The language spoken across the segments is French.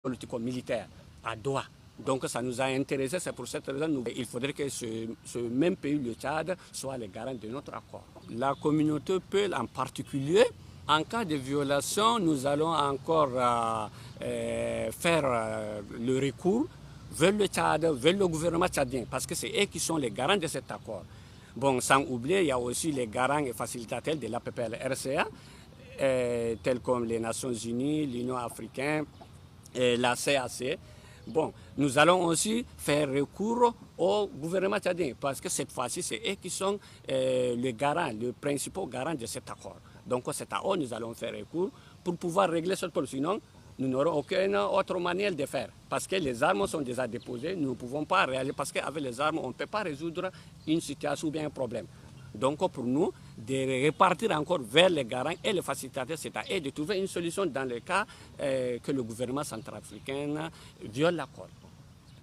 politico-militaire à Doha. Donc ça nous a intéressés, c'est pour cette raison il faudrait que ce même pays, le Tchad, soit le garant de notre accord. La communauté Peul en particulier, en cas de violation, nous allons encore faire le recours vers le Tchad, vers le gouvernement tchadien, parce que c'est eux qui sont les garants de cet accord. Bon, sans oublier, il y a aussi les garants et facilitateurs de l'APPL RCA, tels comme les Nations Unies, l'Union africaine, et la CAC. Bon, nous allons aussi faire recours au gouvernement tchadien parce que cette fois-ci, c'est eux qui sont les garants, les principaux garants de cet accord. Donc c'est à eux nous allons faire recours pour pouvoir régler ce problème. Sinon, nous n'aurons aucune autre manière de faire parce que les armes sont déjà déposées. Nous ne pouvons pas réaliser parce qu'avec les armes, on ne peut pas résoudre une situation ou bien un problème. Donc pour nous, de repartir encore vers les garants et les facilitateurs, c'est à eux de trouver une solution dans le cas que le gouvernement centrafricain viole l'accord.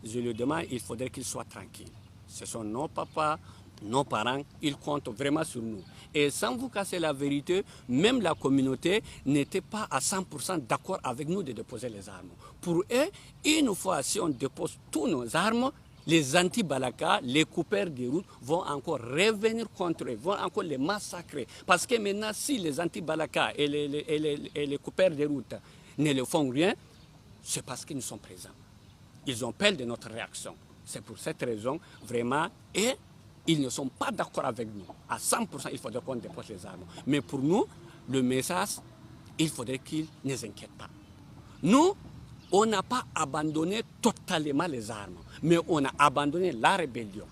Je le demande, il faudrait qu'ils soient tranquilles. Ce sont nos papas, nos parents, ils comptent vraiment sur nous. Et sans vous casser la vérité, même la communauté n'était pas à 100% d'accord avec nous de déposer les armes. Pour eux, une fois si on dépose toutes nos armes, les anti-Balaka, les coupeurs de route vont encore revenir contre eux, vont encore les massacrer. Parce que maintenant, si les anti-Balaka et les coupeurs de route ne le font rien, c'est parce qu'ils sont présents. Ils ont peur de notre réaction. C'est pour cette raison, vraiment, et ils ne sont pas d'accord avec nous. À 100%, il faudrait qu'on dépose les armes. Mais pour nous, le message, il faudrait qu'ils ne s'inquiètent pas. Nous, on n'a pas abandonné totalement les armes, mais on a abandonné la rébellion.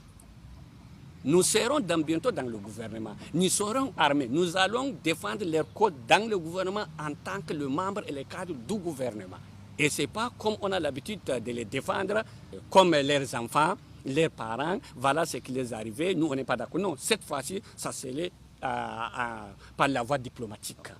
Nous serons bientôt dans le gouvernement. Nous serons armés. Nous allons défendre leurs causes dans le gouvernement en tant que le membre et le cadre du gouvernement. Et ce n'est pas comme on a l'habitude de les défendre, comme leurs enfants, leurs parents. Voilà ce qui les est arrivé. Nous, on n'est pas d'accord. Non, cette fois-ci, ça c'est par la voie diplomatique.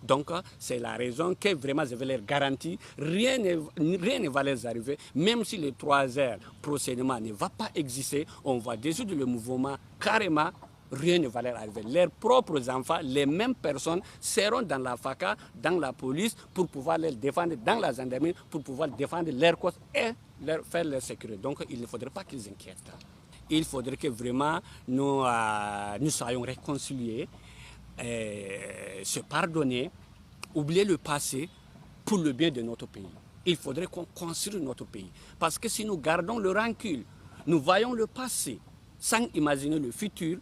Donc, c'est la raison que vraiment je vais leur garantir, rien ne va les arriver, même si le 3 heures procédement ne va pas exister, on va dissoudre le mouvement carrément, rien ne va leur arriver. Leurs propres enfants, les mêmes personnes seront dans la FACA, dans la police, pour pouvoir les défendre, dans la gendarmerie, pour pouvoir défendre leurs causes et faire leur sécurité. Donc, il ne faudrait pas qu'ils inquiètent. Il faudrait que vraiment nous soyons réconciliés, se pardonner, oublier le passé pour le bien de notre pays. Il faudrait qu'on construise notre pays. Parce que si nous gardons le rancune, nous voyons le passé sans imaginer le futur,